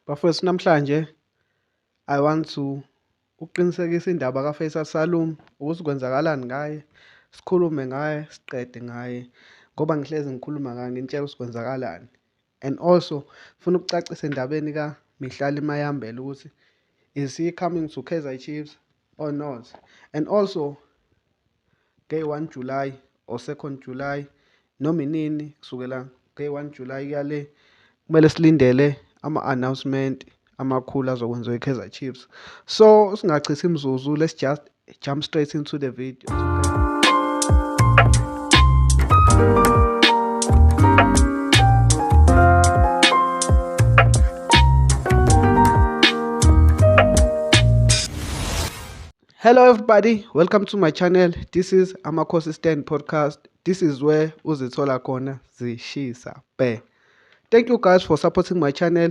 Bafowethu, namhlanje I want to uqinisekisa indaba kaFaisal Salum ukuthi kwenzakalani ngaye, sikhulume ngaye, siqede ngaye ngoba ngihlezi ngikhuluma ngaye ngintshela ukuthi kwenzakalani. And also funa ukucacisa endabeni kaMihlali Mayambela ukuthi is he coming to Kaizer Chiefs or not? And also nge-1 July or 2nd July noma inini kusukela nge-1 July kuyale kumele silindele ama-announcement amakhulu azokwenziwa i-Kaizer Chiefs. So singachithi imzuzu, let's just jump straight into the video. Hello everybody, welcome to my channel. This is Amakhosi Stand Podcast. This is where uzithola khona zishisa be. Thank you guys for supporting my channel.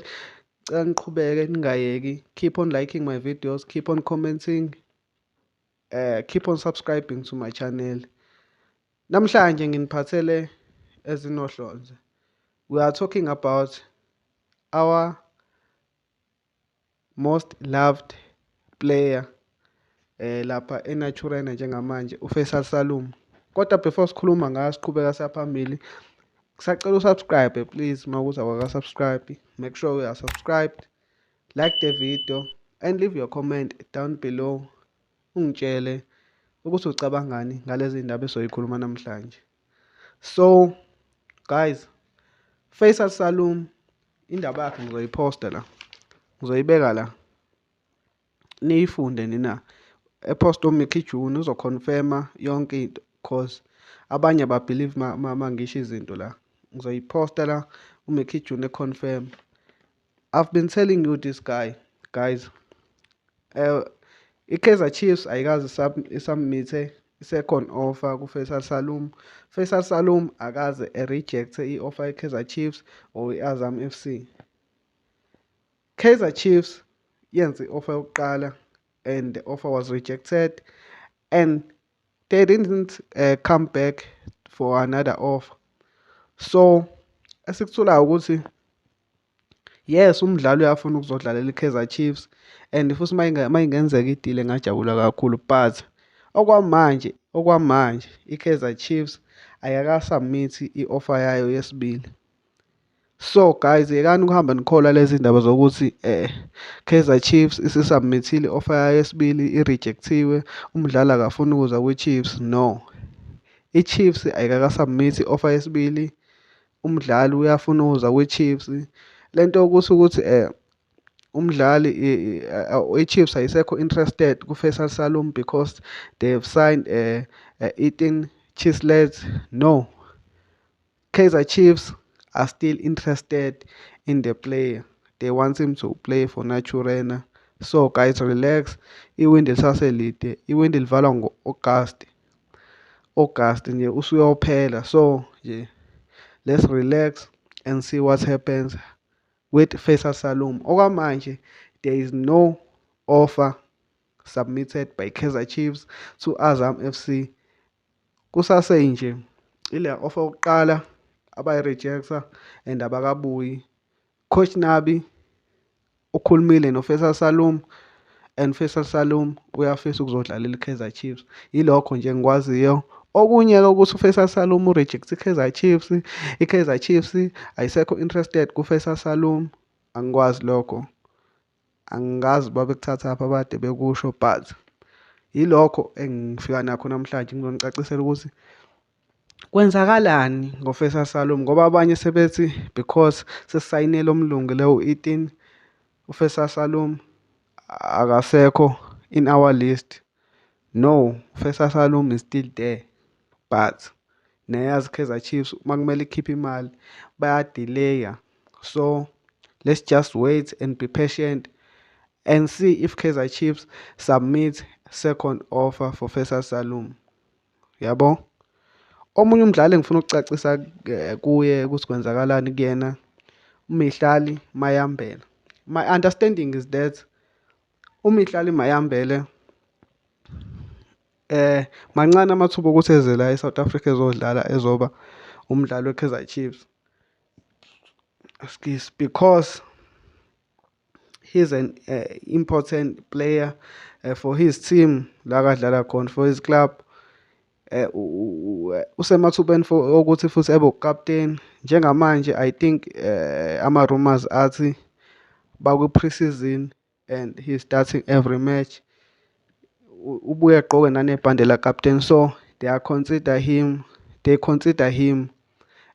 Ngiqhubeke ningayeki. Keep on liking my videos, keep on commenting, keep on subscribing to my channel. Namhlanje nginiphathele ezinohlonze. We are talking about our most loved player lapha eNaturena njengamanje uFaisal Salum. Kodwa before sikhuluma ngayo siqhubeka saphambili, kusacela usubscribe please mawukuthi awaka-subscribe. Make sure you are subscribed, like the video and leave your comment down below. Ungitshele ukuthi ucabangani ngalezi ndaba esoyikhuluma namhlanje. So guys, Faisal Salum indaba yakhe ngizoyiposta la. Ngizoyibeka la. Niyifunde nina. Epost uMickey June uzoconfirma yonke into cause abanye babelieve mangisho izinto la. Ngizoyiposta la uMickey June confirm. I've been telling you this guys. I-Kaizer Chiefs ayikaze isubmit i-second offer kuFaisal Salum. Faisal Salum akaze rejecte i-offer ye-Kaizer Chiefs or i-Azam FC. Kaizer Chiefs yenze i-offer yokuqala and the offer was rejected and they didn't come back for another offer. So esikutholayo ukuthi yes umdlali uyafuna ukuzodlalela i-Kaizer Chiefs and futhi mayingenzeka i-deal engajabula kakhulu, but okwamanje i-Kaizer Chiefs ayakasubmit i-offer yayo yesibili. So guys, yekani ukuhamba nikhola lezi ndaba zokuthi Kaizer Chiefs isisubmithile i-offer yayo yesibili i-rejectiwe, umdlali akafuni ukuza kwi-Chiefs. No, i-Chiefs ayikakasubmit i-offer yesibili, umdlali uyafuna ukuza kwi-Chiefs. Lento yokuthi umdlali i-Chiefs ayisekho interested kuFaisal Salum because they have signed Etienne Chislett. No, Kaizer Chiefs are still interested in the player. They want him to play for Naturena. So guys, relax. Iwindi lisaselide, iwindi livalwa ngo-August nje usuyophela. So nje let's relax and see what happens with Faisal Salum. Okwamanje there is no offer submitted by Kaizer Chiefs to Azam FC. Kusase nje ile offer yokuqala abayi-rejecta and abakabuyi. Coach Nabi ukhulumile noFaisal Salum and Faisal Salum uyafisa ukuzodlalela i-Kaizer Chiefs. Yilokho nje engikwaziyo. Okunye-ke ukuthi uFaisal Salum urejecte i-Kaizer Chiefs, i-Kaizer Chiefs ayisekho interested kuFaisal Salum, angikwazi lokho. Angazi babekuthatha apha bade bekusho, but yilokho engifika nakho namhlanje ngizonicacisela ukuthi kwenzakalani ngoFaisal Salum ngoba abanye sebethi because sesayinele umlungu leyo 18 uFaisal Salum akasekho in our list. No, Faisal Salum is still there, but neyazi Kaizer Chiefs makumele ikhiphe imali bayadelaya. So let's just wait and be patient and see if Kaizer Chiefs submit second offer for Faisal Salum. Yabo? Omunye umdlali engifuna ukucacisa kuye ukuthi kwenzakalani kuyena uMihlali Mayambela. My understanding is that uMihlali Mayambela mancane amathuba ukuthi eze la eSouth Africa ezodlala ezoba umdlali weKaizer Chiefs. Because he's an important player for his team la kadlala khona for his club. Usemathubeni for ukuthi futhi ebe ukapteni njengamanje. I think ama-rumors athi bakwi-pre-season and he's starting every match. Ubuye agqoke nanebhande la-captain, so they consider him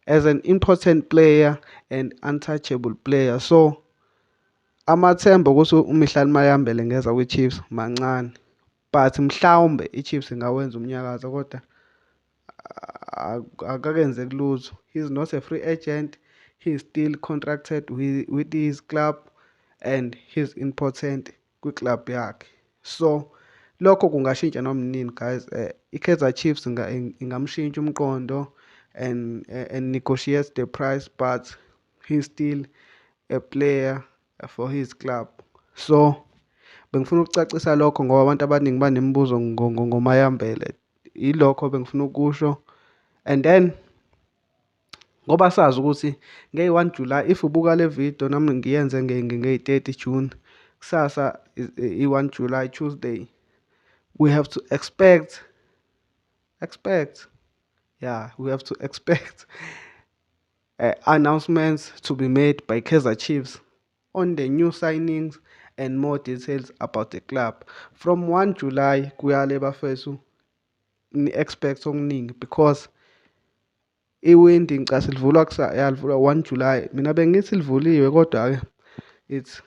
as an important player and untouchable player. So amathemba ukuthi uMihlali Mayambele ngeza kwi-Chiefs mancane, but mhlawumbe i-Chiefs ingawenza umnyakazo kodwa akakenzeki lutho. He's not a free agent, he's still contracted with his club and he's important kwi-club yakhe. So lokho kungashintsha noma nini guys. I-Kaizer Chiefs ingamshintsha umqondo and negotiates the price, but he's still a player for his club. So bengifuna ukucacisa lokho ngoba abantu abaningi banemibuzo ngoMayambele. Ilokho bengifuna ukusho. And then ngoba sazi ukuthi nge-1 July, if ubuka le video nami ngiyenze nge-30 June, kusasa i-1 July Tuesday, we have to expect announcements to be made by Kaizer Chiefs on the new signings and more details about the club. From 1 July kuyale bafethu ni-expect okuningi because iwindi ngicasi livulwa yalivulwa 1 July. Mina bengithi livuliwe kodwa-ke it's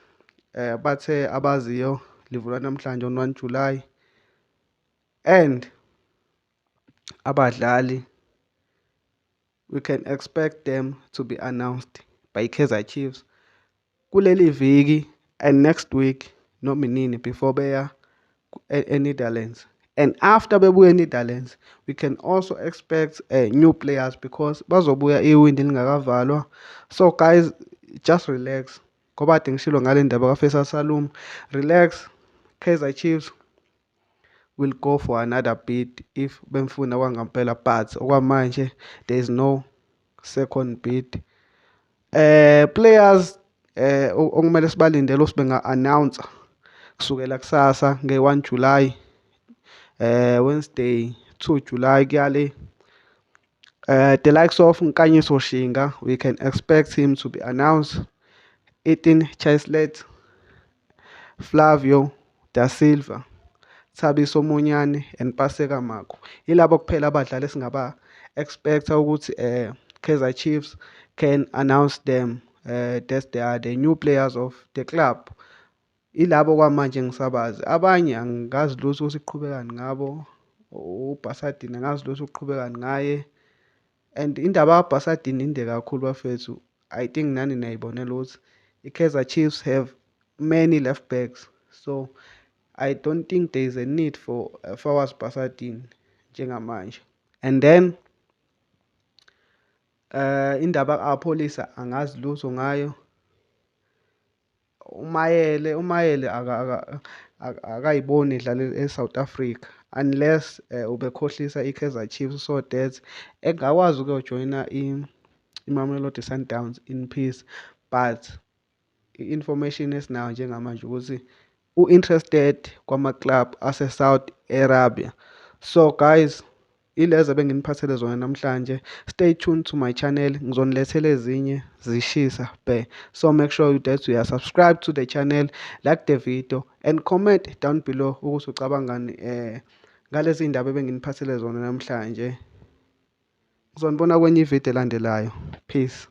bathe abaziyo livulwa namhlanje on 1 July. And abadlali, we can expect them to be announced by Kaizer Chiefs kuleli viki and next week noma inini before beya eNetherlands. And after bebuya eNetherlands, we can also expect new players because bazobuya iwindi lingakavalwa. So guys, just relax. Ngoba ade ngishilo ngale ndaba kaFaisal Salum. Relax. Kaizer Chiefs will go for another bid if bemfuna kwangempela, but okwamanje there is no second bid. Players okumele sibalindele benga-announce kusukela kusasa nge-1 July, Wednesday 2 July kuyale. The likes of Nkanyiso Shinga, we can expect him to be announced. Etienne Chislett, Flavio da Silva, Thabiso Munyane and Paseka Mako. Yilabo kuphela abadlali esingaba expecta ukuthi Kaizer Chiefs can announce them that they are the new players of the club. Ilabo kwamanje ngisabazi. Abanye angazi lutho ukuthi kuqhubekani ngabo. uBasadini angazi lutho ukuqhubekani ngaye. And indaba kaBasadini inde kakhulu bafethu. I think nani nayibonela ukuthi i-Kaizer Chiefs have many left backs, so I don't think there is a need for Fawaz Basadini njengamanje. And then indaba kaPholisa angazi lutho ngayo. umayele akayiboni idlala eSouth Africa unless ubekhohlisa i-Kaizer Chiefs so that engakwazi ukuyojoyina iMamelodi Sundowns in peace. But i-information esinayo njengamanje ukuthi u-interested kwama-club ase-Saudi Arabia. So guys, ilezi benginiphathele zona namhlanje. Stay tuned to my channel, ngizonilethela ezinye zishisa be. So make sure that you are subscribed to the channel, like the video and comment down below ukuthi ucabangani ngalezi ndaba benginiphathele zona namhlanje. Ngizonibona kwenye ivideo elandelayo. Peace.